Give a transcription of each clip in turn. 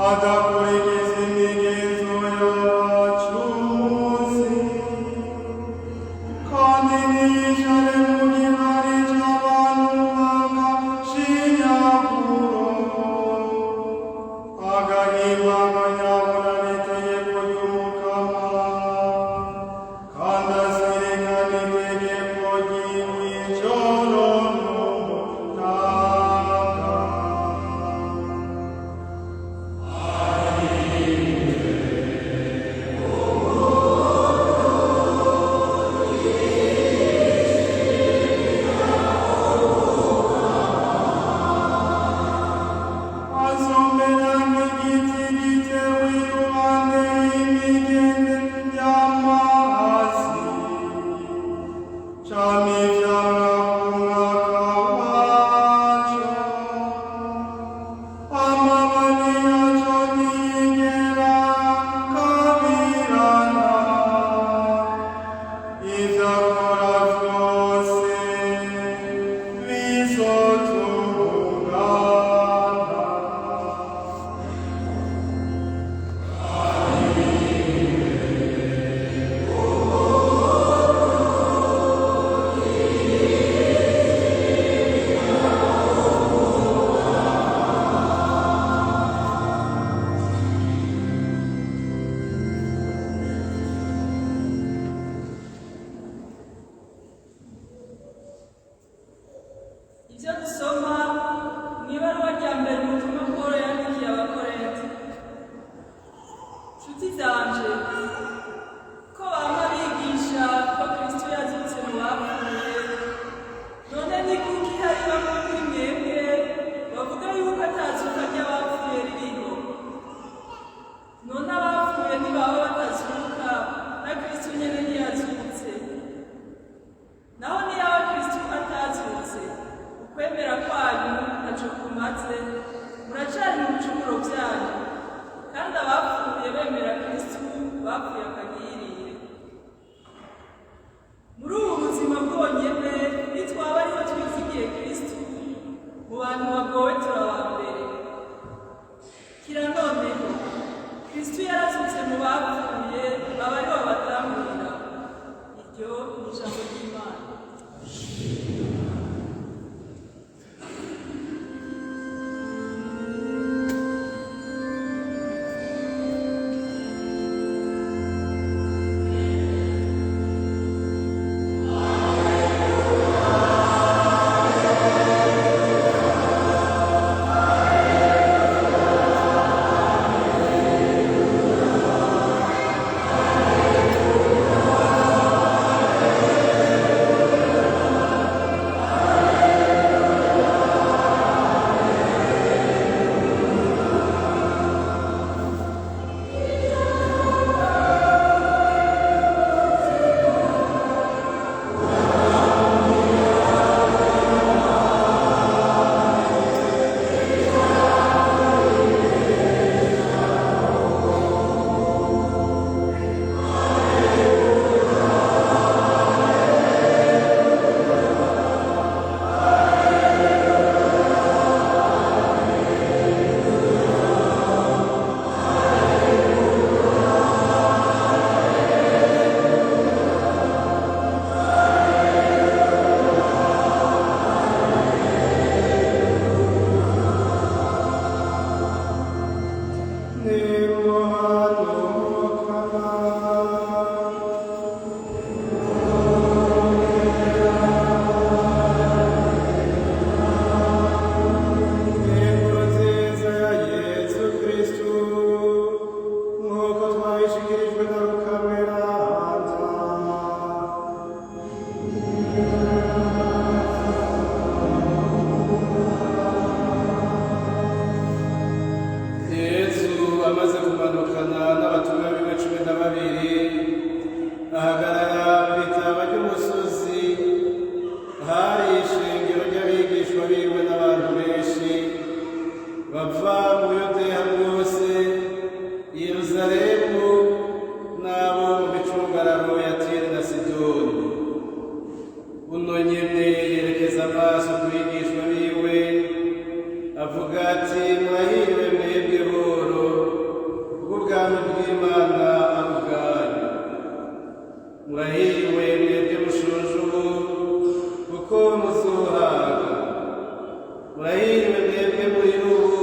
А да поріки землі гінцою чумуся. murahiriwe mwebwe mushunjubu kuko muzohaga, murahiriwe mwebwe muri rubu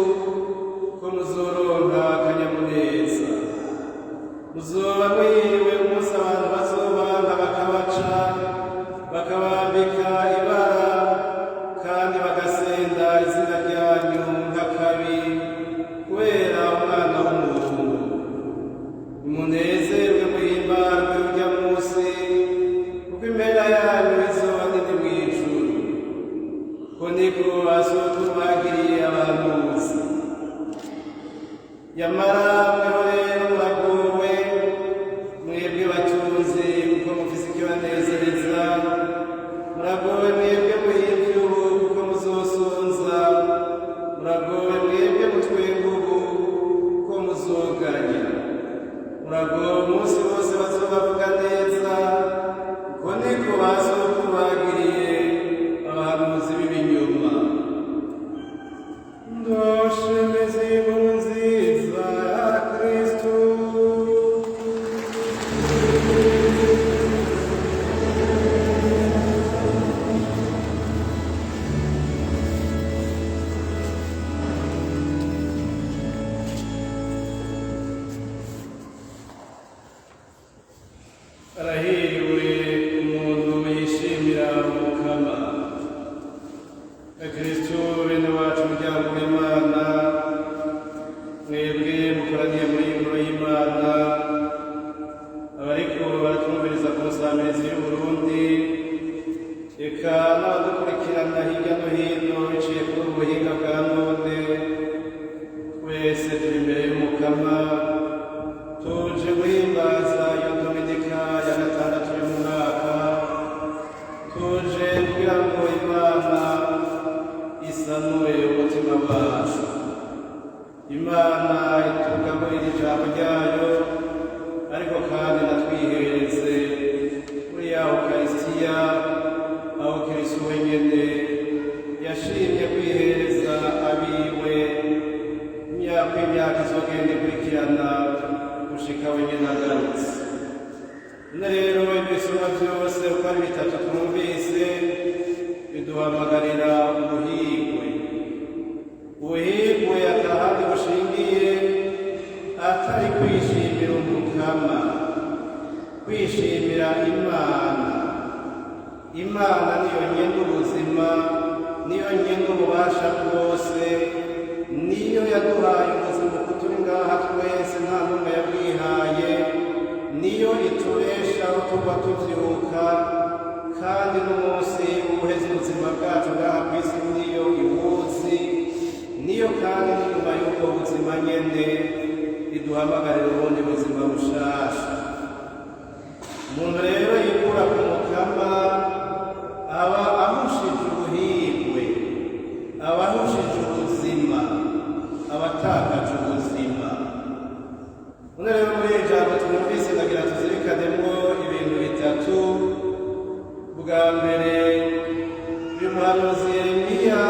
kuko muzoronka akanyamuneza, muzoba mwiriwe umunsi abantu bazobanga bakabaca bakabambika ibara kandi bagasenda izina ryanyu nk'akabi kubera umwana w'umuntu. Nimunezerwe muhimbarwe urya munsi kuko impera yanyu izoba nini mw'ijuru, ko niko bazotubagiriye abahanuzi. Yamara mweho rero muragowe mwebwe batunzi kuko mufise ikibanezereza, muragowe mwebwe muhimvye ubu kuko muzosonza, muragowe mwebwe mutwenga ubu kuko muzoganya, muragowe umunsi wose bazobavuga neza, kuko niko bazotubagiriye abahanuzi b'ibinyoma. Ndoshemeza inkuru nziza ya Kristu. Arahiriwe umuntu yishimira Umukama. Kristu bene wacu umuryango w'Imana, mwebwe mukoraniye muri iyi ngoro y'Imana, abariko baratwumviriza ku nsamirizi y'Uburundi, eka n'abadukurikirana hirya no hino biciye kuri ubu buhinga bwa none, twese turi imbere y'Umukama, tuje guhimbaza iyo Dominika ya gatandatu y'umwaka, tuje kugira ngo Imana isanure umutima wacu. Imana itugaburire ijambo ryayo, ariko kandi natwihereze muri ya Ukaristiya, aho Kristo wenyene yashimye kwihereza abiwe imyaka izogenda ikurikirana gushika wenyene agarutse. None rero ibisomwa vyose uko ari bitatu twumvise biduhamagarira ubuhigwe atahandi bushingiye atari kwishimira Umukama, kwishimira Imana. Imana niyo nyene ubuzima, niyo nyene ububasha bwose, niyo yaduhaye ubuzima uko turi ngaha twese nta n'umwe yabwihaye, niyo itubeshaho tuba tuvyuka, kandi n'umunsi ubuheza ubuzima bwacu ngaha kw'isi niyo iwuzi, niyo kandi n'inyuma y'ubwo buzima nyene iduhamagarira ubundi buzima bushasha. Umuntu rero yikura ku Mukama aba ahushije ubuhigwe, aba ahushije ubuzima, aba atakaje ubuzima. None rero muri iri jambo twumvise ndagira tuzirikanemo ibintu bitatu. Bwa mbere, uyu muhanuzi Yeremiya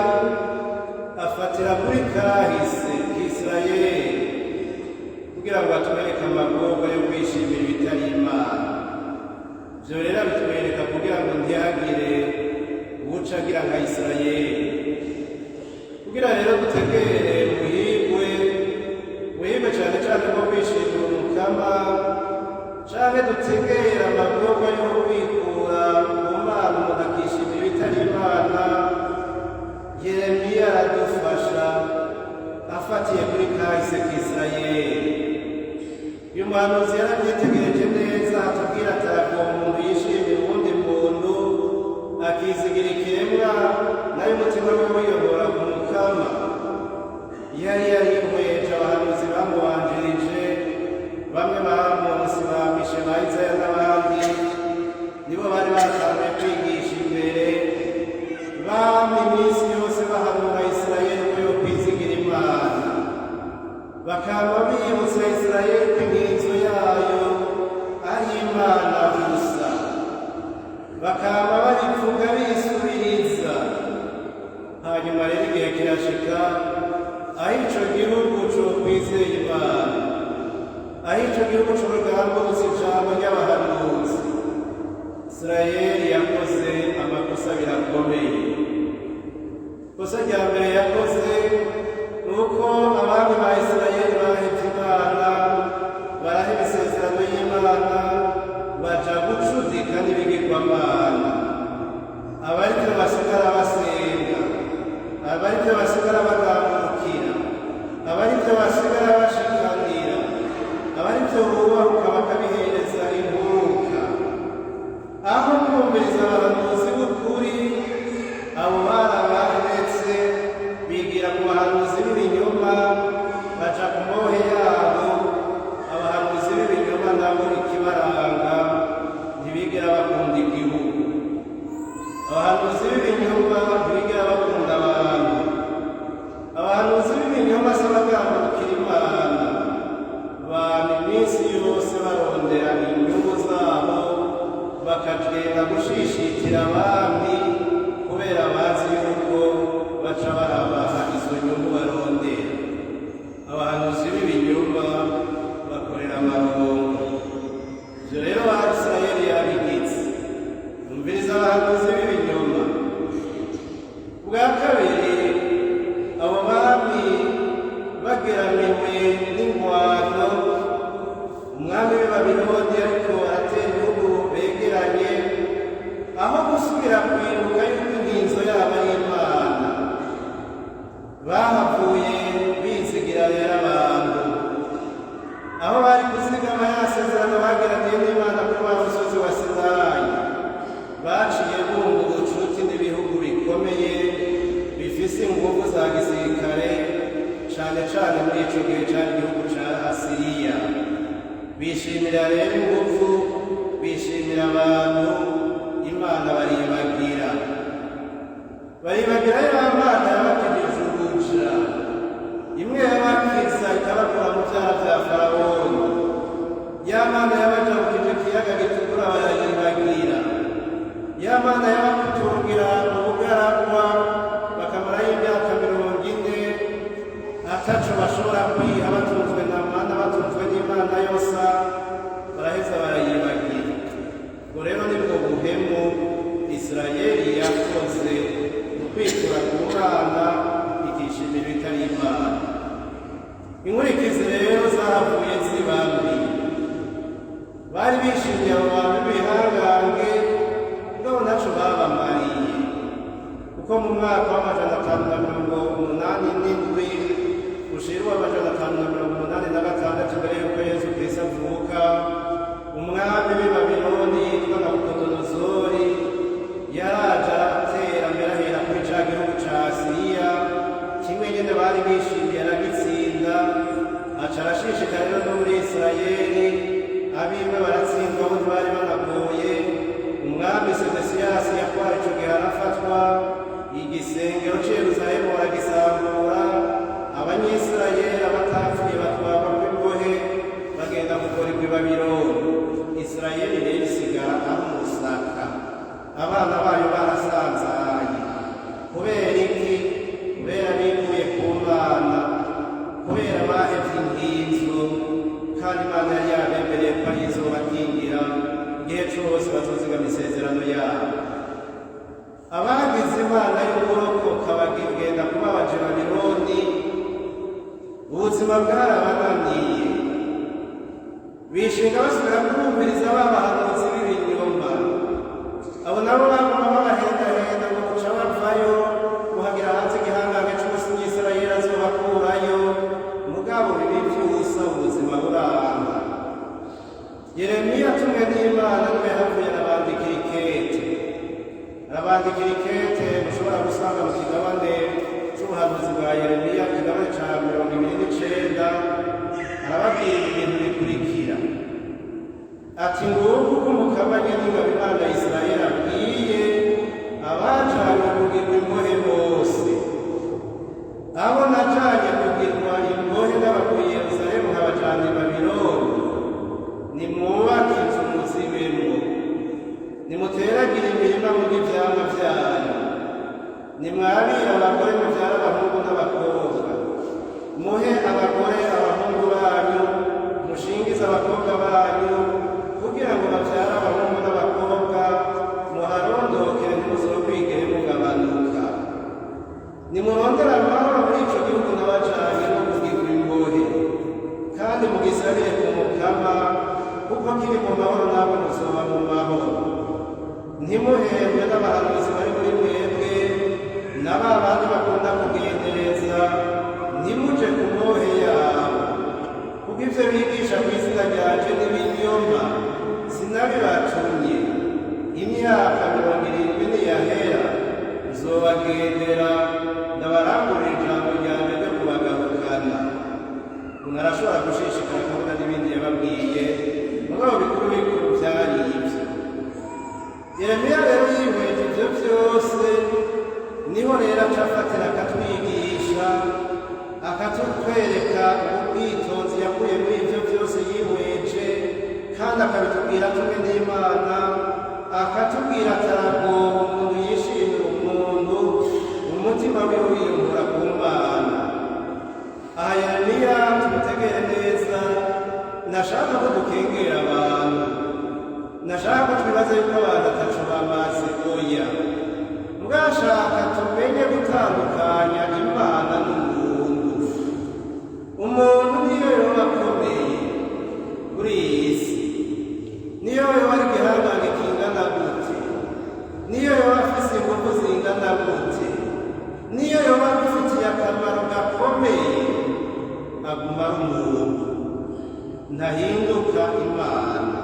afatira kuri kahise k'Isirayeli kugira ngo atwereke amagorwa yo kwishimira ibitari Imana. Ivyo rero bitwereka kugira ngo ntihagire uwuca agira nka Isirayeli. Kugira rero dutegere ubuhigwe cane cane bwo kwishimira Umukama, canke dutegere amagorwa yo kwikura ku Mana umuntu akishimira ibitari Imana, Yeremiya aradufasha afatiye kuri kahise k'Isirayeli. Uyu muhanuzi yaravyitegereje neza, atubwira ati uwo muntu yishimira uwundi muntu, akizigira ikiremwa, nayo umutima we wiyobora ku Mukama. Yari yarihweje abahanuzi bamubanjirije, bamwe ba Amosi, ba Mishe, ba Izaya n'abandi, nibo bari batanguye kwigisha imbere, bamwe iminsi yose bahanura Isirayeli ko yo kwizigira Imana, bakaba bibutsa Isirayeli ko inkinzo yayo ari Imana gusa, bakaba babivuga bisubiriza. Hanyuma rero igihe kirashika aho ico gihugu cokwizeye Imana, aho ico gihugu c'urugamba ijambo ry'abahanuzi, b'ibigirwamana, aba ari byo basigara basenga, aba ari byo basigara bagandukira, aba ari byo basigara bashikanira, aba ari byo bubahuka bakabihereza impuruka. Aho kumviriza abahanuzi b'ukuri, abo barabahetse bigira ku bahanuzi b'ibinyoma, baca ku mbohe yabo. Abahanuzi b'ibinyoma nabo ikibaranga, ntibigera bakunda igihugu. Abahanuzi b'ibinyoma ntibigera bakunda abantu. Abahanuzi b'ibinyoma si abagandukira Imana, abantu iminsi yose barondera inyungu zabo, bakagenda gushishitira abandi kubera bazi yuko baca barabaha izo nyungu barondera. Abahanuzi b'ibinyoma bakorera amaronko. Ivyo rero Abisirayeli yabigize. Umviriza abahanuzi b'ibinyoma. Bwa kabiri, abo bami bageramiwe n'ingwano, umwami w'i Babuloni ariko aratera ibihugu begeranye, aho gusubira kwibuka yuko inginzo yabo ari Imana, bahavuye bizigira rero abantu. Aho bari kuzigama ya sezerano bagiraniye n'Imana kuri wa musozi wa Sinayi, baciye bunga ubucuti n'ibihugu bikomeye bifise inguvu za gisirikare, cane cane muri ico gihe cari igihugu ca Asiriya. Bishimira rero inguvu, bishimira abantu, Imana baribagira. Baribagira ya Mana yabakijije uruja, imwe yabakiza ikabakura mu vyaha vya Farawoni. Ya Mana yabajabukije ikiyaga gitukura barayibagira. Ya Mana yabakutungira mu bugaragwa, bakamarayo imyaka 40 ataco bashobora kwiha, batunzwe na Mana, batunzwe n'Imana yose, baraheza barayibagira. Ubwo rero nibwo buhemu Isirayeli yakoze mu kwikura ku Mana, ikishimira ibitari Imana. Inkurikizi rero zavuye ziba mbi. Bari bishimiye abo bantu b'ibihangange, mugabo ntaco babamariye, kuko mu mwaka w'587 ushira 586 mbere y'uko Yesu Kristo avuka, umwami w'i Babuloni yitwa Nabukodonozori yaraje aratera mbere ahera kuri ca gihugu ca Asiriya, kimwe nyene bari bishimiye aragitsinda, aca arashishikara rero no muri Isirayeli, abimwe baratsindwa abo ntibari banagoye. Umwami Sedekiyasi yatwara ico gihe arafatwa, igisengero c'i Yerusalemu baragisambura, Abanyisirayeli abatapfuye batwarwa kw'imbohe bagenda gukorerwa i Babuloni. Isirayeli rero isigara ari umusaka, abana bayo barasanzaye. Kubera iki? Kubera bikuye ku Mana, kubera bahevye inginzo, kandi Imana yari yabemereye ko izobakingira igihe cose bazozigama isezerano yabo. Abagize Imana y'uburokoka bagenda kuba abaja Babuloni, ubuzima bwarabananiye, bishinga basubira kurumviriza ba bahanuzi b'ibinyoma. Abo nabo baguma babahendahenda ngo guca bavayo kuhagira hanze igihangange c'umusingi Isirayeli azobakurayo, mugabo bibi vy'ubusa, ubuzima buranga. Yeremiya atumwe n'Imana niwe yahavuye arabandikira ikete. Arabandikira ikete mushobora gusanga mu kigabane c'ubuhanuzi bwa Yeremiya, ikigabane ca 29, arababwira ibintu bikurikira. Ati nguko uko Mukama nyir'ingabo Imana ya Isirayeli abwiye abajanywe kugirwa imbohe bose, abo najanye kugirwa imbohe n'abakuye i Yerusalemu nkabajana i Babuloni, nimwubake inzu muzibemwo, nimuteragire imirima murye ivyamwa vyayo, nimwabire abagore muvyara abahungu n'abakobwa, muhe abagore abahungu banyu, mushingize abakobwa banyu, kugira ngo bavyare abahungu n'abakobwa, muharondokere ntimuzokwigere mugabanuka. Nimurondere amahoro muri ico gihugu n'abajanye no kugirwa imbohe, kandi mugisabire ku Mukama, kuko kiri mu mahoro namwe muzoba mu mahoro. ntimuhembwe n'abahanuzi bari muri mwebwe na ba bandi bakunda kugendereza, ntimuje ku mbohe yabo, kuko ibyo bigisha ku izina ryanje n'ibinyoma sinabibatumye. Imyaka 70 niyahera nzobagendera, ndabarangurira ijambo ryanje ryo kubagarukana. Umuntu arashobora gushishikara kubona n'ibindi yababwiye, mugabo bikuru bikuru byari ibyo. Yeremiya rero yihweje ibyo byose, niho rero acafatira akatwigisha, akatutwereka ubwitonzi yakuye muri ibyo byose yihweje, kandi akabitubwira tumwe n'Imana, akatubwira ataragoba umuntu yishimira umuntu, umutima wiwe wiyungura ku Mana. Aha Yeremiya tumutegere neza, nashaka ko dukengera abantu, nashaka ko twibaza yuko abantu ataco bamaze, oya, mugashaka tumenye gutandukanya Imana n'umuntu. Umuntu niyo yoba akomeye kuri iyi si, niyo yoba ari igihangange kingana gute, niyo yoba afise ingufu zingana gute, niyo yoba agufitiye akamaro gakomeye, aguma ari umuntu, ntahinduka Imana.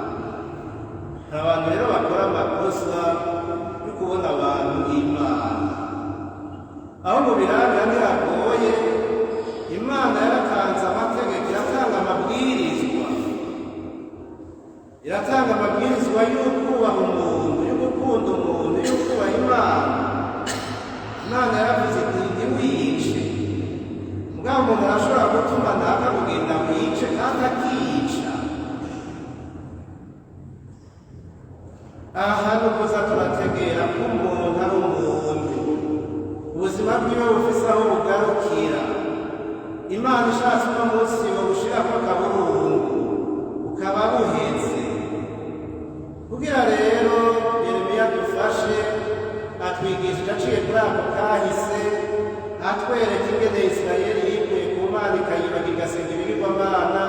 Hari abantu rero bakora amakosa yo kubona abantu nk'Imana, aho mu biranga ntihagoye. Imana yaratanze amategeko, iratanga amabwirizwa, iratanga amabwirizwa y'ukubaha umuntu, yo gukunda umuntu, yo kubaha Imana. Imana yaravuze iti ntiwice, mugabo umuntu arashobora gutuma ntaka kugenda wice kandi akica. Aha nukuza turategera ko umuntu ari umuntu, ubuzima bwiwe bufise aho bugarukira. Imana ishatse uno munsi wobushirako akaburungu ukaba buheze. Kugira rero Yeremiya dufashe, atwigishije aciye kuri ako kahise, atwereka ingene Isirayeli yikuye ku Mana ikayibaga igasenga ibigirwamana,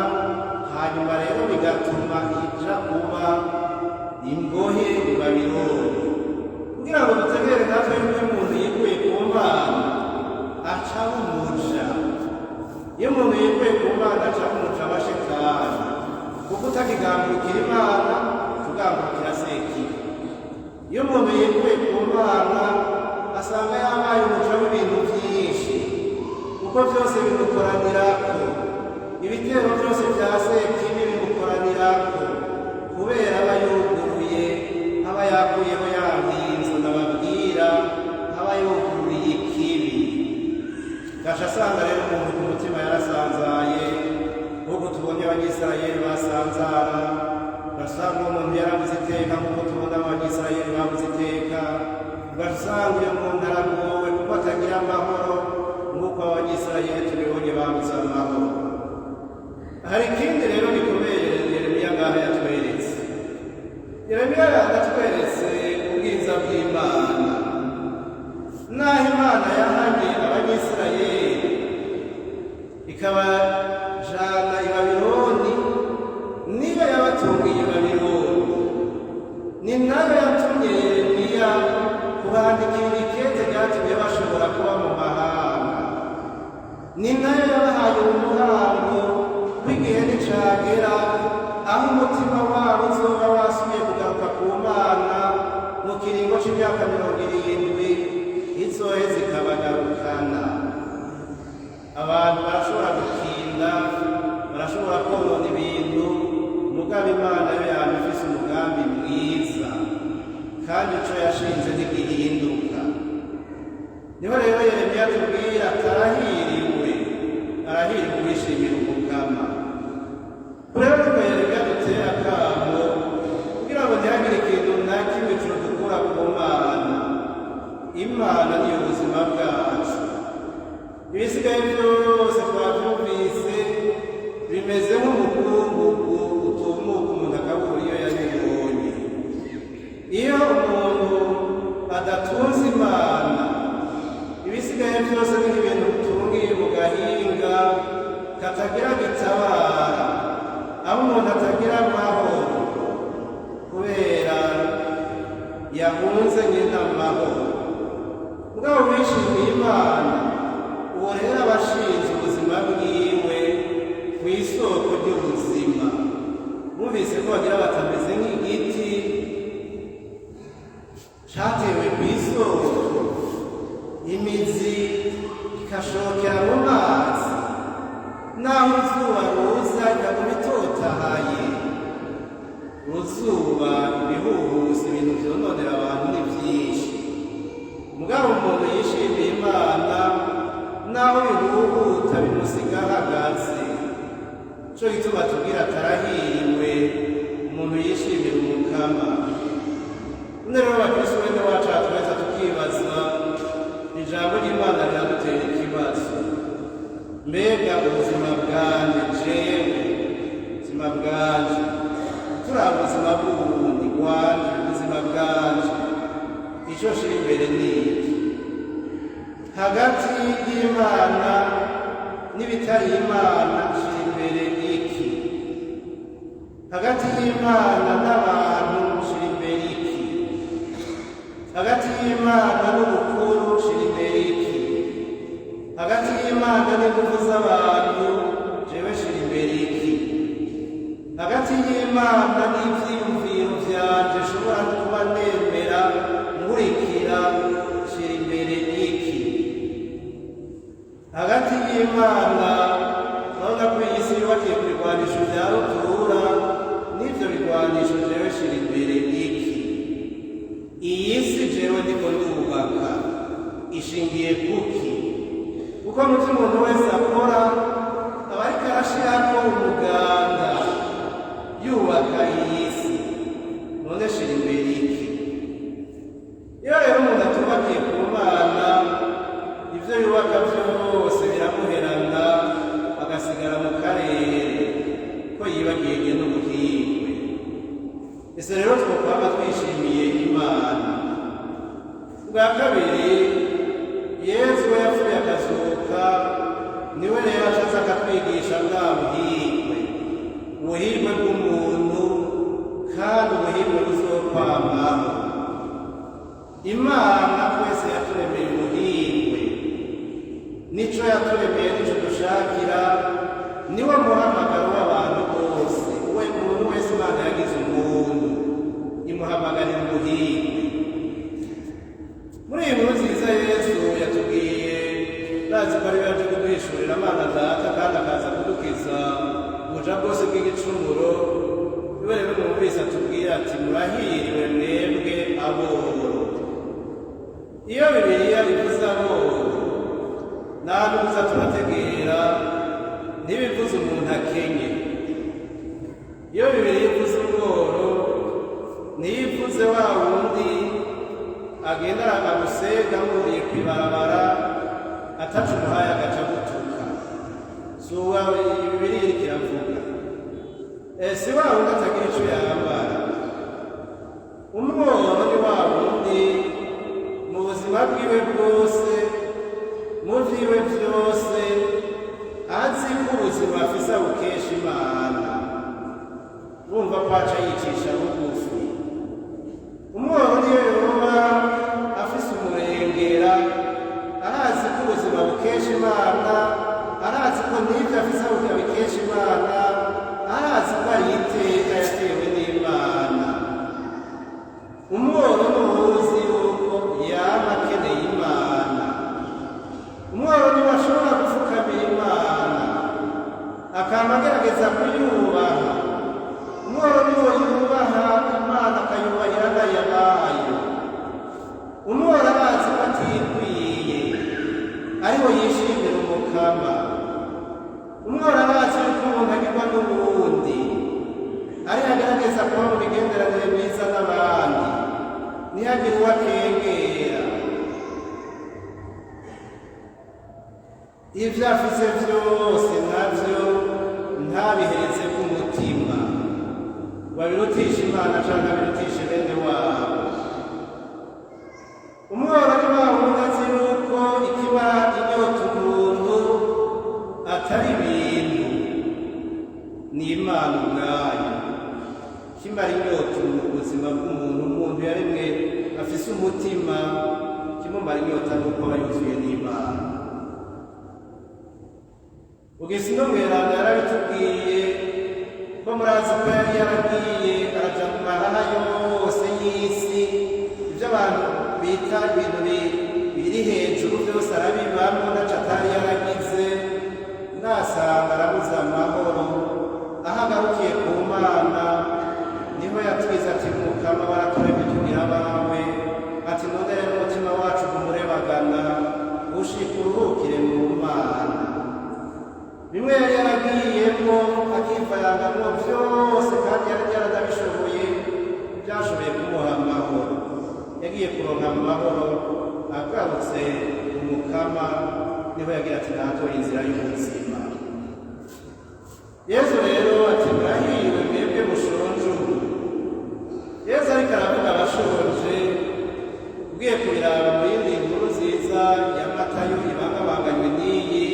hanyuma rero bigatuma ija kuba imbohe mu Babironi. Kugira ngo dutegere natwe yuko umuntu yikuye ku Mana aca umuja. Iyo umuntu yikuye ku Mana aca umuja wa Shetani, kuko utakigambukira Imana tugambukira Sekibi. Iyo umuntu yikuye ku Mana asanga yabaye umuja w'ibintu byinshi, kuko byose bimukoranirako, ibitero byose bya Sekibi bimukoranirako, kubera aba yuguruye, aba yakuyeho ya nkinzo ndababwira, aba yuguruye ikibi. Gasha asanga rero umuntu ku mutima yarasanzaye, nk'uko tubonye Abanyisirayeli basanzara, ugasanga umuntu yarabuze iteka nk'uko tubona Abanyisirayeli babuze iteka, ugasanga uyu muntu aragowe kuko atagira amahoro nk'uko Abanyisirayeli tubibonye babuze amahoro. Hari ikindi rero gikomeye Yeremiya ngaha yatweretse. Yeremiya yatweretse ubwiza bw'Imana. Naho Imana yahanye Abanyisirayeli ikabajana i Babironi, niyo yabatungiye i Babironi, ni nayo yatumye Yeremiya kubandikira ikete ryatumye bashobora kuba mu mahanga, ni nayo yabahaye umuhango w'igihe nicagera, aho umutima wabo uzoba wasubiye kugaruka ku Mana mu kiringo c'imyaka 70, izoheza ikabagarukana. Abantu barashobora gukinda, barashobora konona ibintu, mugabo Imana yo yama ifise umugambi mwiza, kandi ico yashinze ntigihinduka. Niho rero Yeremiya atubwira atarahiriwe, arahiriwe wishimira umugama. Rero nuko Yeremiya dutera akamo kugira ngo ntihagire ikintu na kimwe kidukura ku Mana. Imana niyo buzima bwacu. Ibisigaye byose twavyumvise bimeze nk'umukungugu utumuka umuntu akabura iyo yabibonye. Iyo umuntu adatunze Imana, ibisigaye byose ni ibintu bitungiye mu gahinga katagira gitabara, aho umuntu atagira amahoro kubera yahunze nyina amahoro. Mugabo wishimiye Imana, uwo rero aba ashinze ubuzima bwiwe ku isoko ry'ubuzima. Mwumvise ko bagira batameze nk'igiti catewe ku isoko, imizi ikashokera mu mazi, naho izuba ruza ikaguma itotahaye. Uruzuba, ibihuhusi, ibintu vyononera abantu ni vyinshi. Mugabo umuntu yishimiye Imana, naho ibihuhuta bimusiga ahagaze. Nico gituma tubwira atarahiriwe umuntu yishimira Umukama. None rero bakristo bene wacu tweza tukibaza, ijambo ry'Imana riradutera ikibazo. Mbega ubuzima bwanje jewe, ubuzima bwanje, turaba ubuzima bw'ubundi bwanje, ubuzima bwanje, ico shira imbere ni iki? Hagati y'Imana n'ibitari Imana shira imbere iki? Hagati y'Imana n'abantu shira imbere iki? Hagati y'Imana n'ubukuru shira imbere iki? Hagati y'Imana n'ingufu z'abantu jewe shira imbere iki? Hagati y'Imana n'ivyiyumviro vyanje nshobora kuba nemera nkurikira shira imbere iki? Hagati y'Imana urabona ko iyi si yubakiye ku bigwanisho vya rutura, n'ivyo bigwanisho jewe shira imbere iki? Iyi si jewe ndiko ndubaka ishingiye kuki? Kuko muvyo umuntu wese akora aba ariko arashirako umuganda yubaka iyi si, none shira imbere iki? Iyo rero umuntu atubakiye ku Mana, ivyo yubaka vyose biramuherana, agasigara mu karere ko yibagiye n'ubuhingwe. Ese rero twokwama twishimiye Imana. Bwa kabiri, Yesu we yapfuye akazuka, niwe rero acaza akatwigisha bwa buhingwe, ubuhingwe bw'umuntu, kandi ubuhingwe buzokwamaho. Imana twese yaturemeye ubuhingwe, nico yaturemeye, nico dushakira, niwo muhamagaro w'abantu bose. Umuntu wese Imana yagize umuntu, imuhamagarira ubuhingwe. Muri iyi nkuru nziza Yesu yatubwiye, bazi ko ari we yaje kuduhishurira Imana Data kandi akaza kudukiza ubuja bwose bw'igicumuro. Niwe rero mwumvise atubwira ati, murahiriwe mwebwe aboro. Iyo Bibiliya ivuze aboro, naho uza turategera, ntibivuze umuntu akenye. Iyo Bibiliya ivuze ubworo, ntiyivuze wa wundi agenda agusega nk'uriye kw'ibarabara ataca umuhaye agaca gutuka. Si uwa Bibiliya iriko iravuga. Si wa wundi atagira ico yambara. Umworo ni wa wundi mu buzima bwiwe bwose, mu vyiwe vyose, azi ko ubuzima afise abukesha Imana, bumva ko aca yicisha bugufi. Umworo niyo yoba afise umurengera, arazi ko ubuzima bukesha Imana, arazi ko n'ivyo afise abikesha Imana, arazi ko ari iteka yatewe n'Imana. Umworo n'uwuzi yuko yama akeneye Imana. Umworo niwe ashobora gupfukamira Imana, akama agerageza kuyubaha. Umworo niwe yubaha Imana, akayubahira n'ayabayo. Umworo arazi ko atikwiye, ariho yishimira Umukama. Umworo arazi yuko umuntu agirwa n'uwundi, ariho agerageza kuba mu migenderanire myiza n'abandi, ntihagire uwo akengera. Ivyo afise vyose navyo ntabihereze ku mutima, babirutisha Imana canke abirutishe bene wabo. Umworo ni wa wundi azi yuko ikibara inyota umuntu atari ibintu, ni Imana ubwayo. Kimara inyota mu buzima bw'umuntu, umuntu yaremwe umutima kimumara inyota nuko aba yuzuye n'Imana. Ugisi no mweranda yarabitubwiye ko murazi ko yari yaragiye araja mu mahanga yose y'isi, ibyo abantu bita ibintu biri hejuru byose arabibamo naco atari yaragize, nasanga arabuze amahoro. Aho agarukiye ku Mana niho yatwize ati Mukama baraturemye tugira abawe, ati none rero umutima wacu gumurebagana ushika uruhukire mu Mana. Bimwe yari yaragiyemo akivayangamwo vyose kandi yari yaradabishoboye byashoboye kumuha amahoro. Yagiye kuronka amahoro agarutse Umukama niho yagira ati natoye inzira y'ubuzima. Yesu rero ati murahiriwe mwebwe mushonje ubu. Yesu ariko aravuga abashonje, ugiye kubiraba mu yindi nkuru nziza ya Matayo ibangabanganywe n'iyi,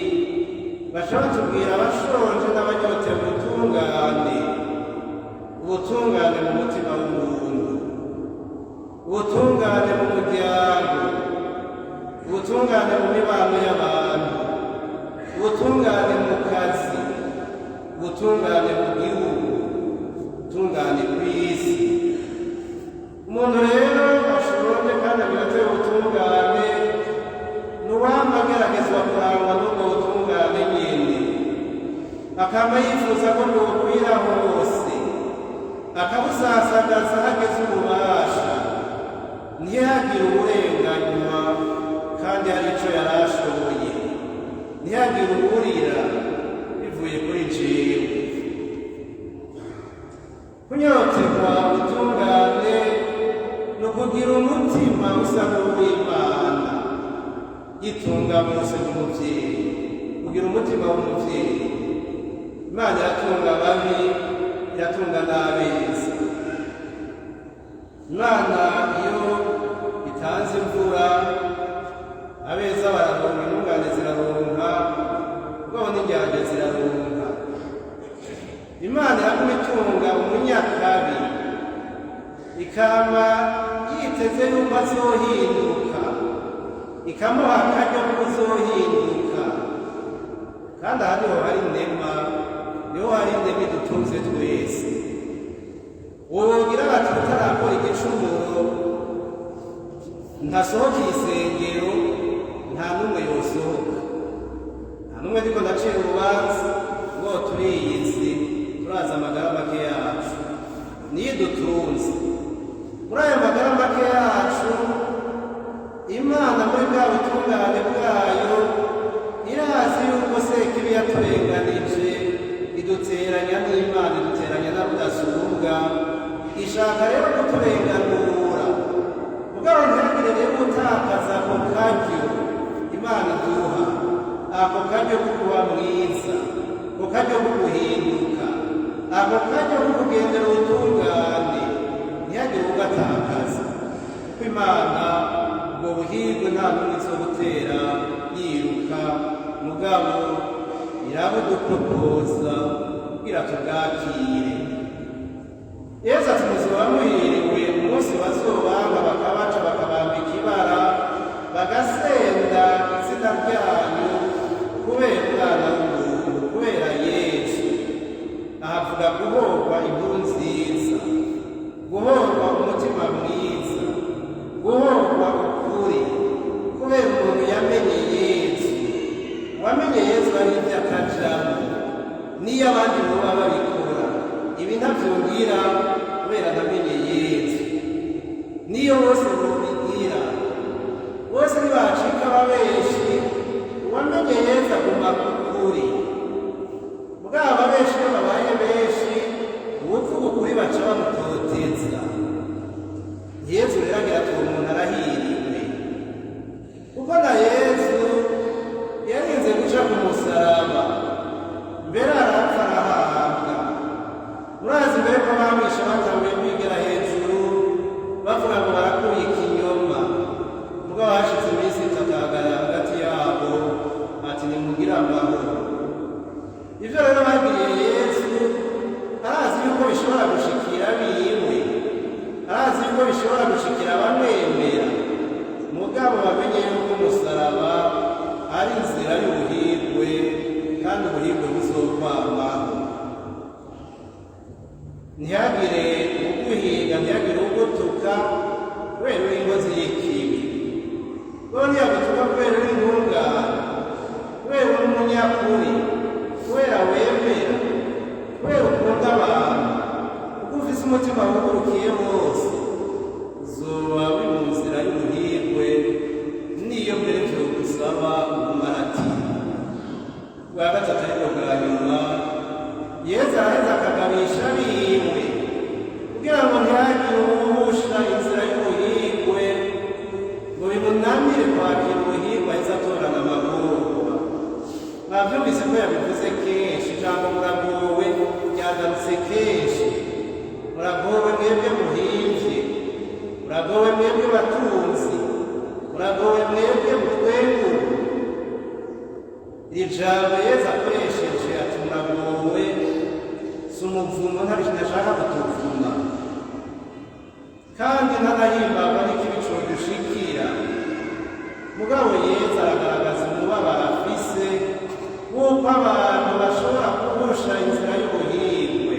bashobora tubwira abashonje n'abanyotewe ubutungane, ubutungane mu mutima w'umuntu, ubutungane mu muryango, ubutungane mu mibano y'abantu, ubutungane mu kazi, ubutungane mu gihugu, ubutungane kw'isi. Umuntu rero ashonje kandi anyotewe ubutungane nuwama ageragezwa kurangwa n'ubwo butungane nyene, akaba yifuza ko bwokwira hose, akabusasagaza hageze ububasha, ntihagire uburenganywa kandi hari ico yarashoboye, ntihagire uburira bivuye kuri jewe. Kunyoterwa ubutungane ni ukugira umutima usa n'uw'Imana, yitunga munsi n'umuvyeyi, kugira umutima w'umuvyeyi. Imana iratunga ababi, iratunga n'abeza. Imana iyo itanze imvura, abeza bararonka, intungane ziraronka, ubwabo n'indyarya ziraronka. Imana iraguma itunga umunyakabi, ikaba yiteze yuko azohinduka, ikamuha akaryo kuzohinduka. Kandi aha niho hari inema, niho hari inema idutunze twese. Wogira bati utarakora igicumuro ntasohoka isengero, nta n'umwe yosohoka, nta n'umwe ndiko ndacira urubanza ngo turiyizi, turazi amagara make yacu niyo idutunze. Muri ayo magara make yacu Imana muri bwa butungane bwayo irazi yuko sekibi yaturenganije, iduteranya n'Imana, iduteranya na rudasumbwa, ishaka rero kuturenganura. Mugabo ntihagire rero gutakaza ako karyo Imana iduha, ako karyo ko kuba mwiza, ako karyo ko guhinduka, ako karyo ko kugendera ubutungane, ntihagire ugatakaza. Kuko Imana ubwo buhirwe nta n'umwe izobutera yiruka, mugabo irabudupropoza kugira tubwakire. Yesu ati muzoba muhiriwe umunsi bazobanga bakabaca bakabambika ibara, bagasenda izina ryanyu kubera umwana w'umuntu, kubera Yesu. Ahavuga guhorwa inkuru nziza, guhorwa umutima mwiza, guhorwa ukuri, kubera umuntu yamenye Yesu. Uwamenye Yesu ari ibyo akajamo, niyo abandi boba babikora, ibi ntavyumvira kubera namenye Yesu. Niyo bose bobigira, bose ntibacika ababeshi, uwamenye Yesu aguma kukuri. Mugabo ababeshi iyo babaye benshi, uwuvuga ukuri baca bamutoteza. Yesu rero agira ati uwo muntu arahiriwe, kuko na Yesu yarinze guca ku musaraba, mbere arapfa arahabwa. Murazi mbere ko bamwishe batanguye kwigera hejuru bavuga ngo barakuye ikinyoma, mugabo hashize iminsi itatu ahagarara hagati yabo ati nimugire amahoro. Ivyo rero bagiriye Yesu, arazi yuko bishobora gushikira abiwe, arazi yuko bishobora gushikira abamwemera, mugabo bamenye yuko umusaraba ari inzira y'ubuhirwe kandi ubuhirwe buzokwamaho. Ntihagire uguhiga, ntihagire ugutuka kubera uri inkozi y'ikibi. Wewe ntiyagutuka kubera uri intungane, kubera uri umunyakuri, kubera wemera, kubera ukunda abantu, kuko ufise umutima wugurukiye wose, uzoba uri mu nzira y'ubuhirwe, niyo mbere vyogusaba ubumaratiri. Bwa gatatu ariko bwa nyuma, Yesu araheza akagabisha abiwe kugira ngo ntihagire uwuhusha inzira y'ubuhirwe ngo bimunanire kwakira ubuhirwe ahise atorana amagorwa. Mwavyumvise ko yabivuze kenshi, ijambo muragowe ryagarutse kenshi. Muragowe mwebwe muhimvye, muragowe mwebwe batunzi, muragowe mwebwe mutwengu. Iri jambo Yesu akoresheje ati muragowe si umuvumo, ntashaka kutuvuma kandi ntanahimbagwa n'ikibi codushikira. Mugabo Yesu aragaragaza umubabaro afise w'uko abantu bashobora kuhusha inzira y'ubuhirwe.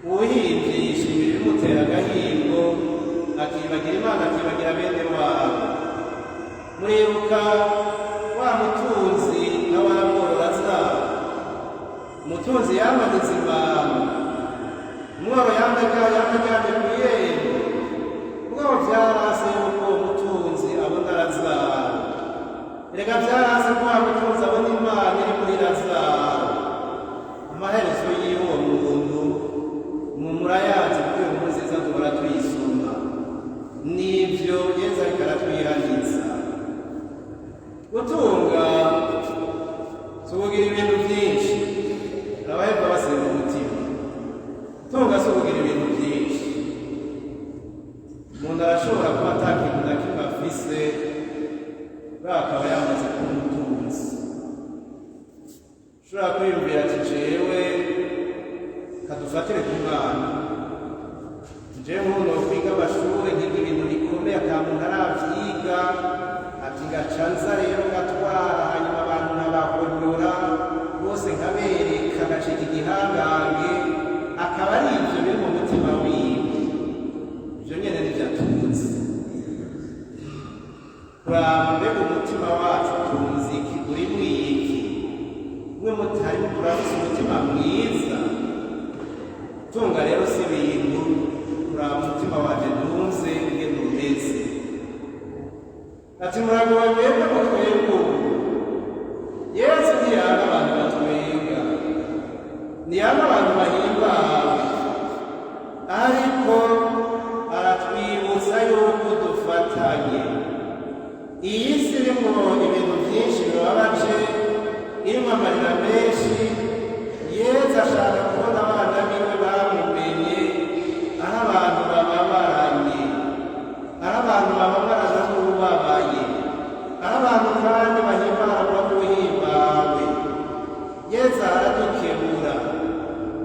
Uwuhimvye yishimira ibimutera agahingo, akibagira Imana, akibagira bene wabo. Muribuka wa mutunzi na wa mwororazaro. Umutunzi yamaniza imana, umworo yamajyanye kw'irembo. Mugabo vyarase yuko umutunzi abona Lazaro. Erega vyarase ko wa mutunzi abona Imana iri muri Lazaro. Amaherezo y'uwo muntu murayazi kuko iyo nkuru nziza duhora tuyisoma. Nivyo Yesu ariko aratwihanitsa. Gutunga sukugira ibintu vyinshi, abaheva basenga umutima. Gutunga sukugira ibintu vyinshi. Umuntu arashobora kuba ata kintu na kimwe afise, akaba yamaze kuba umutunzi. Ushobora kwiyumvira ati jewe kadufatire ku mwana, jewe nk'umuntu wokwiga amashure nkiga ibintu bikomeye ata muntu aravyiga, ati ngaca nza rero ngatwara hanyuma abantu nkabahonyora bose nkabereka ngacika igihangange, akaba ari ivyo biri mu mutima wiwe. Ivyo nyene nivyo atunze. Kuraba mbega umutima wacu utunze iki, urimwo iki? Harimo kurafise umutima mwiza. Tunga rero si ibintu, kuraba umutima wanje ntunze ingene umeze. Ati muragowe mwebwe mutwengu. Yesu ntiyanga abantu batwenga, ntiyanga abantu bahimbawe, ariko aratwibutsa yuko dufatanye. Iyi si irimwo ibintu vyinshi bibabaje, irimwo amarira menshi. Yesu ashaka kubona abana biwe bamumenye, aho abantu bababaranye, aho abantu bababarana n'ubabaye, aho abantu kandi bahimbarwa n'uhimbawe. Yesu aradukebura,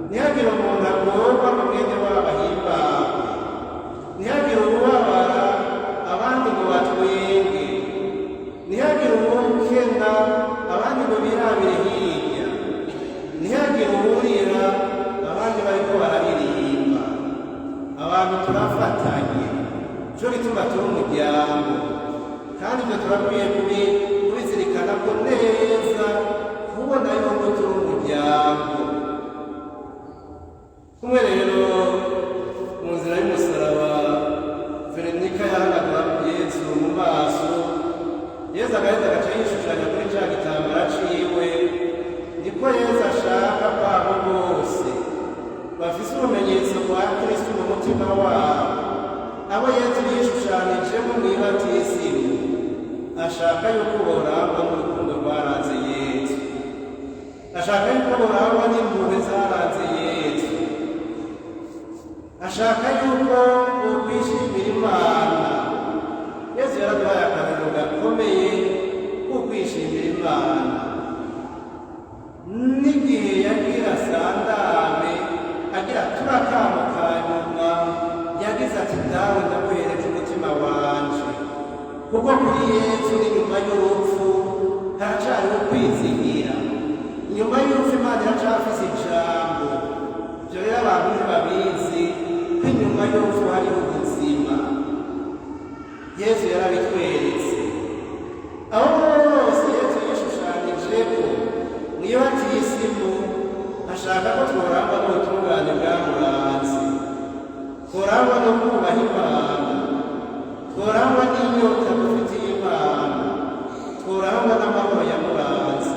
ntihagire umuntu agorwa ngo mwene wabo ahimbawe, ntihagire uwubabara abandi ngo batwenge, ntihagire uwukena abandi ngo birabire hirya, ntihagire uwurira abandi bariko bararirimba. Abantu turafatanye, nico gituma turi umuryango, kandi ivyo turakwiye kubizirikana ko neza, kubona yuko turi umuryango. Kumwe rero mu nzira y'umusaraba, Veronika yahanagura Yesu mu maso. Yesu agaheza agaca yishushanya kuri ca gitambara ciwe. Niko Yesu ashaka ko abo bose bafise ubumenyetso bwa Kristo mu mutima wabo, abo Yesu yishushanijemo mw'ibatisimu, ashaka yuko borangwa n'urukundo rwaranze Yesu, ashaka yuko borangwa n'impuhwe zaranze Yesu, ashaka yuko bokwishimira Imana. Yesu yaraduhaye akarorero gakomeye ko kwishimira Imana. N'igihe yagira sandame, agira turakamo ka nyuma, yagize ati dawe ndaguhereje umutima wanje. kuko kuri Yesu inyuma y'urupfu haracariho kwizigira. Inyuma y'urupfu Imana iracafise ijambo. Ivyo rero abantu ntibabizi ko inyuma y'urupfu hariho ubuzima. Yesu yarabitweretse. Aho bose Yesu yishushanijeko niyo batisimu ashaka ko tworangwa n'ubutungane bwamuranze, tworangwa no kubaha Imana, tworangwa n'inyota dufitiye Imana, tworangwa n'amahoro yamuranze,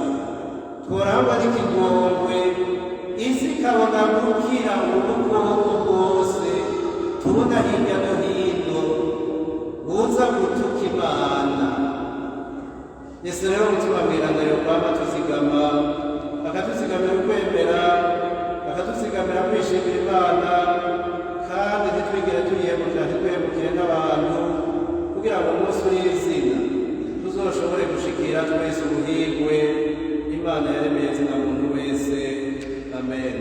tworangwa n'ikigongwe isi ikabona gukira ubukoko bwose tubona hirya no hino buza gutuka Imana. Yesu rero umutima mweranda yokwama tuzigama, akatuzigamira ukwemera, akatuzigamira kwishimira Imana, kandi ntitwigere tuyihemukira, ntitwihemukire n'abantu, kugira ngo umunsi w'izina tuzoshobore gushikira twese ubuhigwe Imana yaremeye zina muntu wese. Amen.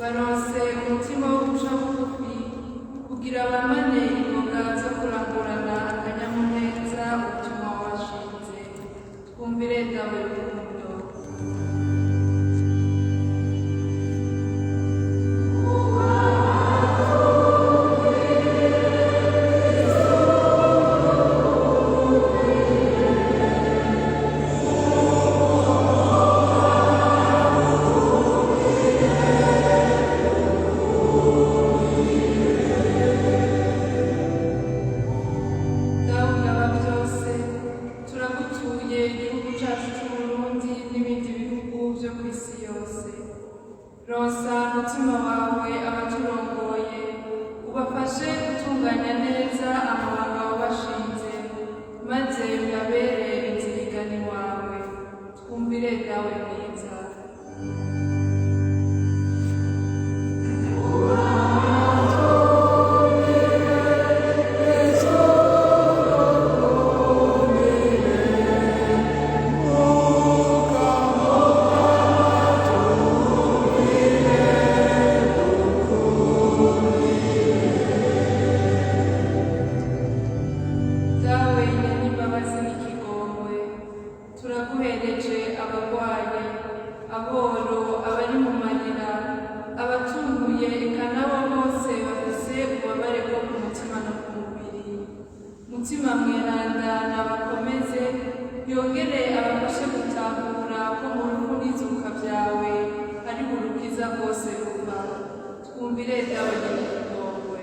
baronse umutima wo guca bugufi kugira bamane ingoga zo kurangurana akanyamuneza umutima washinze. Twumvire dawe rukundo. Rosa mutima wawe abaturongoye ubafashe gutunganya neza amabanga wabashinze maze uyabere inzirigani wawe. Twumvire dawe mwiza. Turaguhereje abagwaye, aboro, abari mu marira, abatunguye, eka nabo bose bafise ububabare bwo ku mutima no ku mubiri. Mutima mweranda nabakomeze, yongere abafashe gutahura ko mu rupfu n'izuka vyawe ari urukiza rwose ruva. Twumvire dawe nyir'ikigongwe.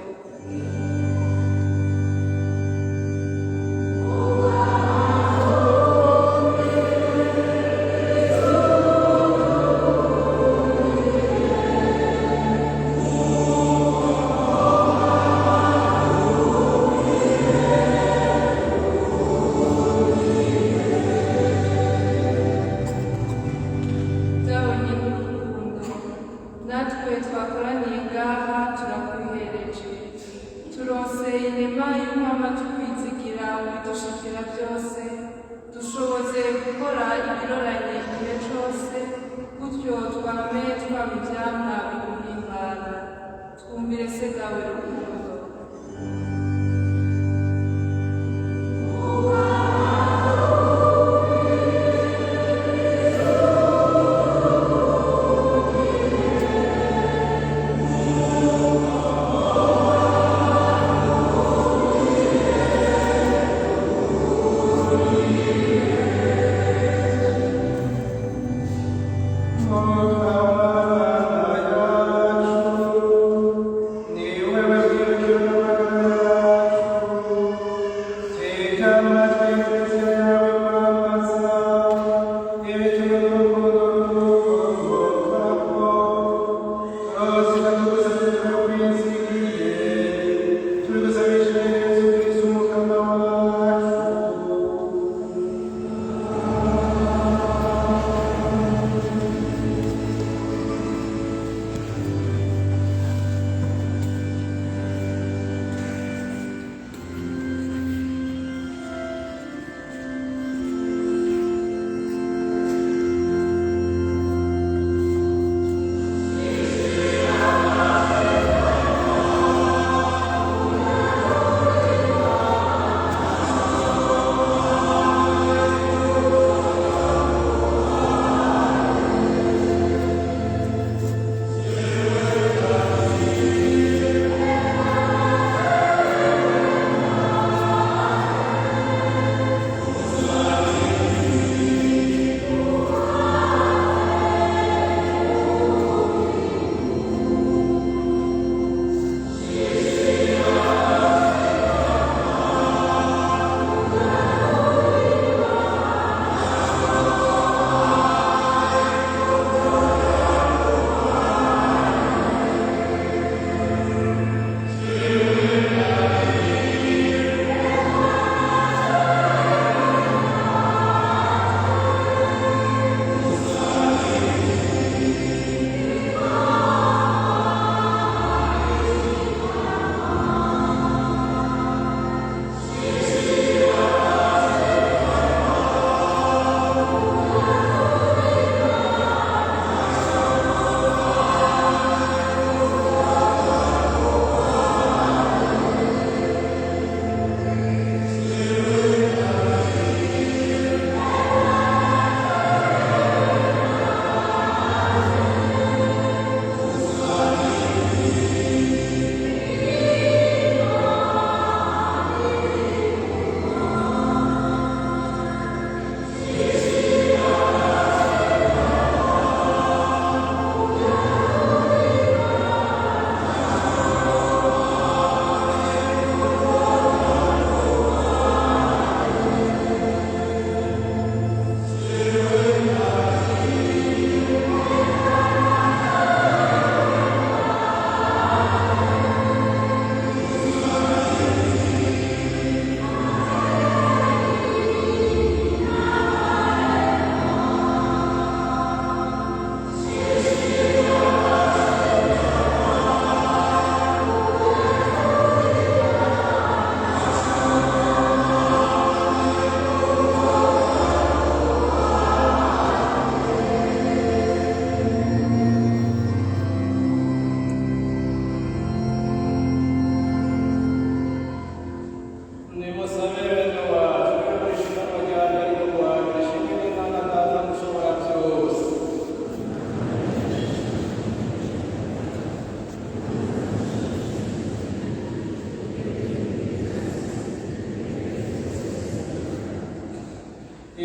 Natwe twakoraniye ngaha turakwihereje, turonse inema y'umwama tukwizigira mu bidushikira byose, dushoboze gukora ibiroranye igihe cose, gutyo twame twaba ivyamwa biguhimbara. Twumvire se dawe rukundo.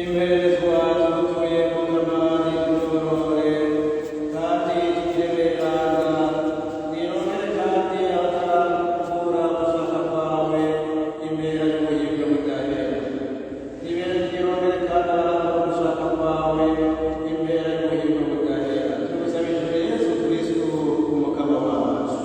imperezwa tutuye mu kamari n'uburore kandi tukiremerana nirongere kandi abatarakura gushaka kwawe imbere y'ubuhibwe budahera nirongere kandi abarakora gushaka kwawe imbere y'ubuhibwe budahera tugusabishije Yesu Kristo umukama wacu.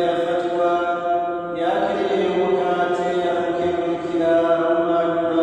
Yafatwa yakiriye umugati yaramukengurukira arawumanyura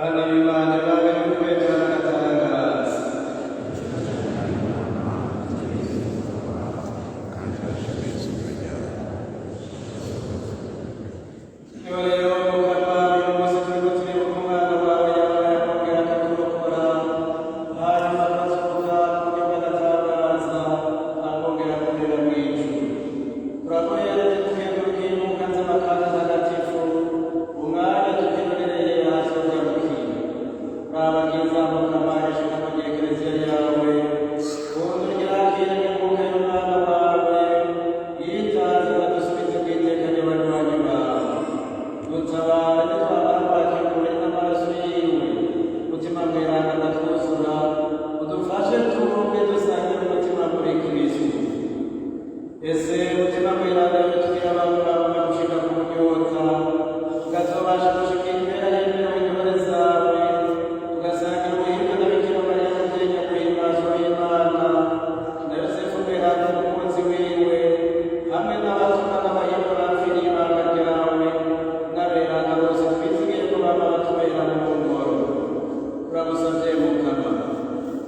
bana b'Imana babe n'ukwemera n'agatangaza. Niba rero Mukama uyu munsi turiko turibuka umwana wawe yabona yakongera akakurokora, hanyuma akazuka ku buryo bw'agatangaza, akongera kurira mw'ijuru. Turakorera tukengurukiye imbuga z'amakanda ntagatifu, umwanya tukironereye azogarukira. Urabagiza Mukama ishikama ry'Ekleziya yawe, ubundi uryakire n'imbuga y'umwana wawe, yitanze badusubize kw'iteka ry'abanywanyi bawe. Dutabare nitwamara kwakirwa n'amaraso yiwe, mutima mweranda ndatwuzura, udufashe twumve dusangire umutima muri Kristo. Ese mutima mweranda iyo tugira abantu bawe gushika ku bunyota, tukazobasha gushika impera y'imbeho intore zawe, tugasangira ubuhimba na Bikira Mariya muvyeyi guhimbazwa w'Imana, na Yosefu mweranda umukunzi wiwe, hamwe n'abatumwa n'abahimba bapfiriye ibanga ryawe, n'aberanda bose twizigiye ko baba batubera mu ngoro. Turagusavye Mukama,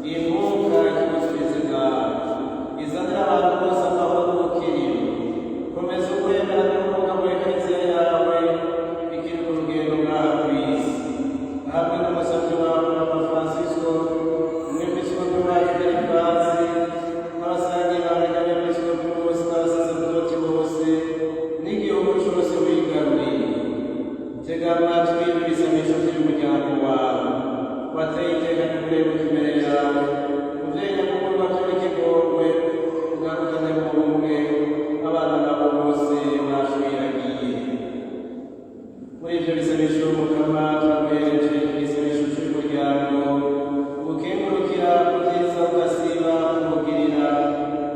iyi mwuka ikigusubize bwawe, izanira abantu bose amahoro n'ubukiriro. Komeza ukwemera n'ubumuga muri Ekleziya yawe, ikiri ku rugendo ngaha kw'isi. Hamwe n'umusavyi wawe Papa Francisco, umwepiskopi wacu Gervasi, n'abasangiye bangana n'abepiskopi bose n'abasaserdoti bose, n'igihugu cose wigaruriye. Tega amatwi ibisabisho vy'umuryango wawe, wateye iteka n'uburebuke imbere yawe, muvyeyi nyakugurwa vy'ikigongwe, ugarukane mu bumwe abana nabo bose bashwiragiye. Muri ivyo bisabisho Mukama turaguhereje igisabisho c'umuryango, ukengurukira ku vyiza ugasiba kumugirira,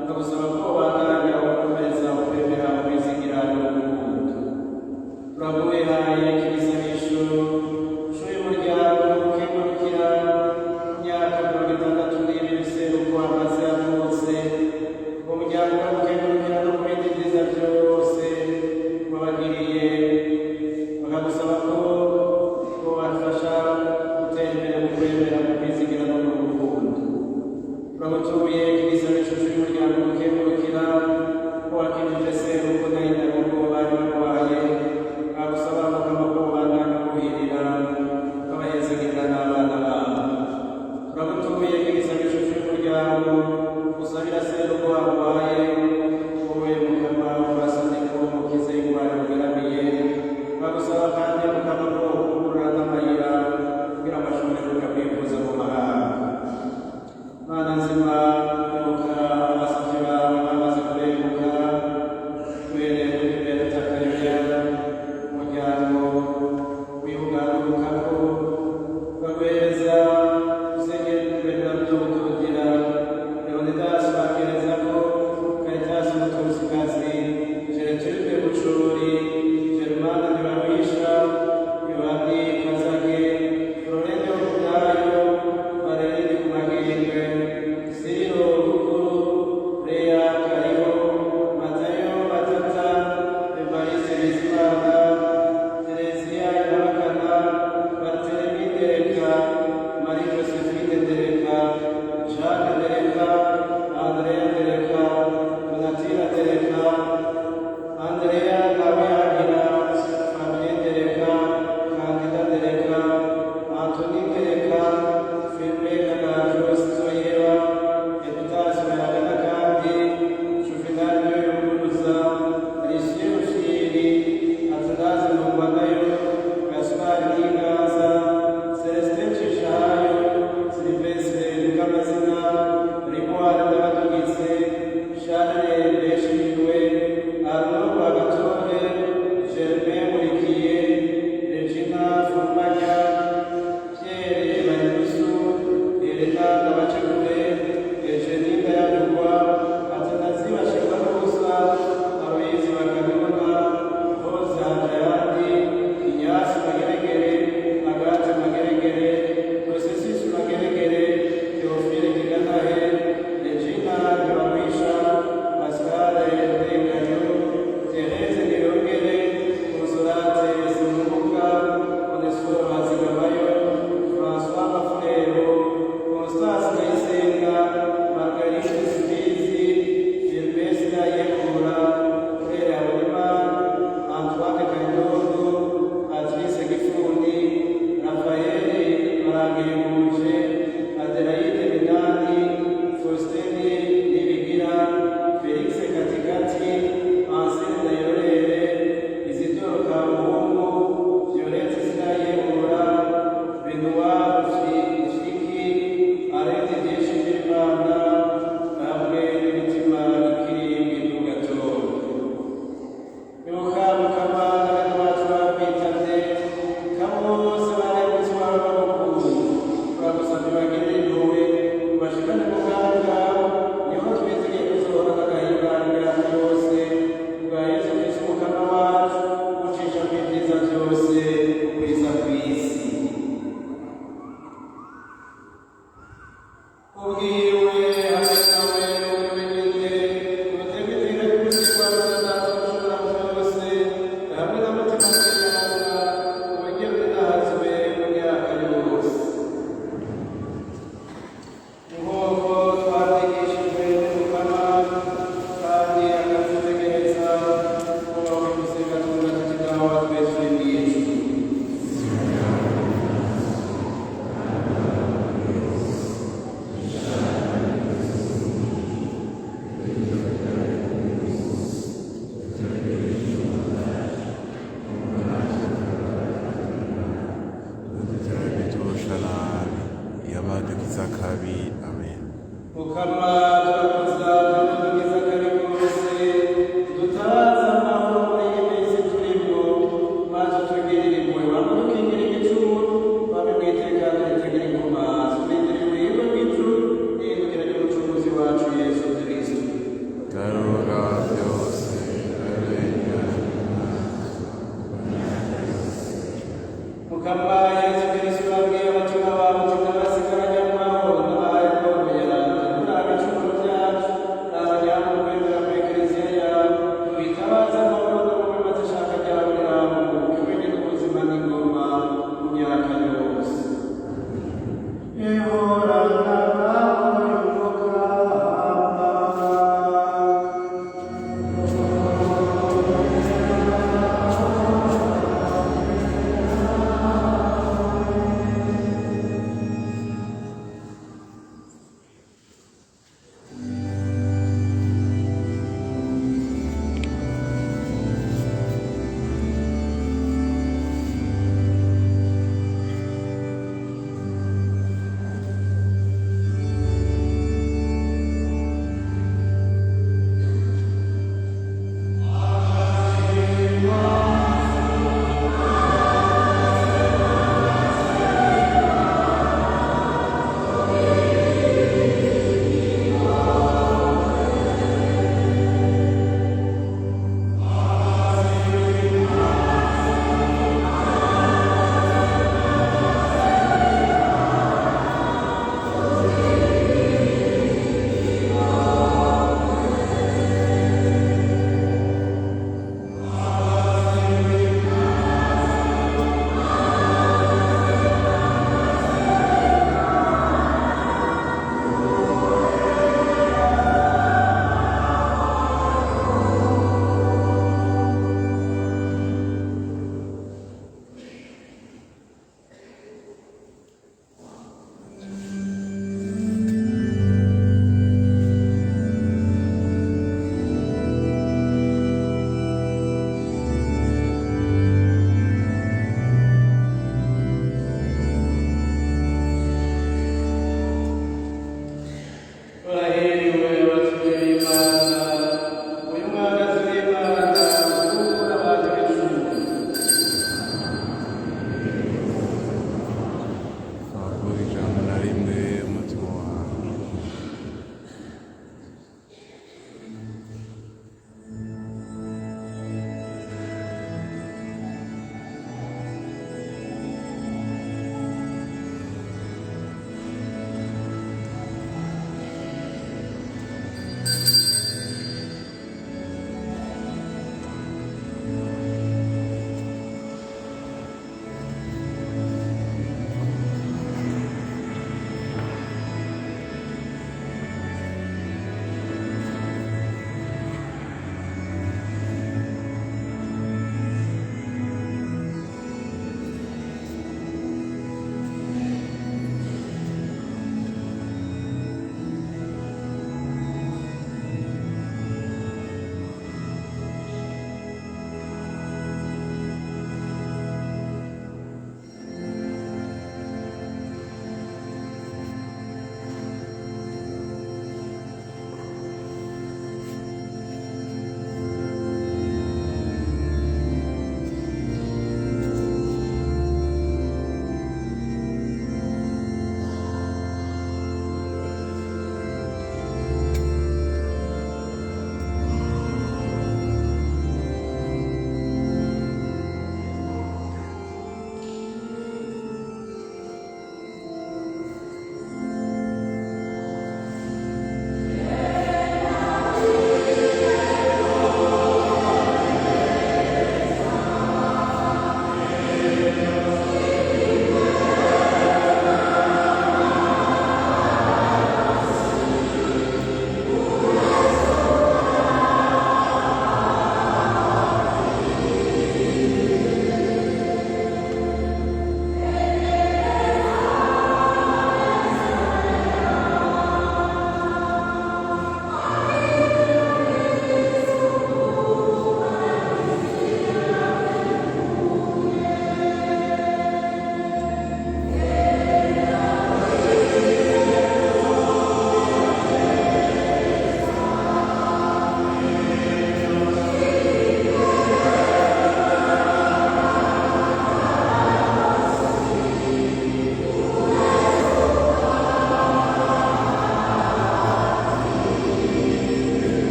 tukagusaba ko wobandanya ukomeza ukwemera ukwizigira n'urukundo. Turaguhaye iki gisabisho c'uyu muryango, ukengurukira imyaka 60 n'ibiri biseruko amaze avutse, uwo muryango ukengurukira no ku bindi vyiza vyose wabagiriye, bakagusaba ko wobafasha gutera imbere mu kwemera, mu kwizigira no mu rukundo. Turagutuye iki gisabisho c'uyu muryango ukengurukira ko wakijije seruko na nyina kuko bari barwaye, bagusaba Mukama ko wobandanya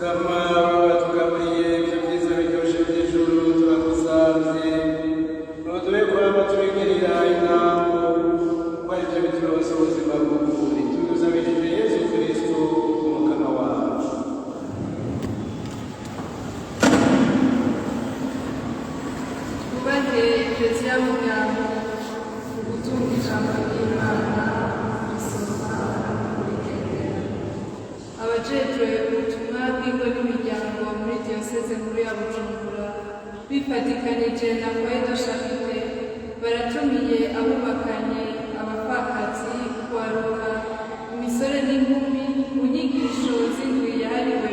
mukama watugaburiye ibyo byiza biryoshye by'ijuru turagusanze ntuduhe kwama tubigirira intango ko ari byo bituronsa ubuzima bw'ukuri tugusabirije yesu kristo umukama wacu. twubahe eklezia y'umuryango mu gutunga ijambo ry'imana gusoma kurigendera. abajejwe ubutumwa bw'ingo n'imiryango muri diyoseze nkuru ya Bujumbura bifatikanije na Foyer Charite baratumiye abubakanye, abapfakazi, kwaruka, imisore n'inkumi mu nyigisho z'indwi yahariwe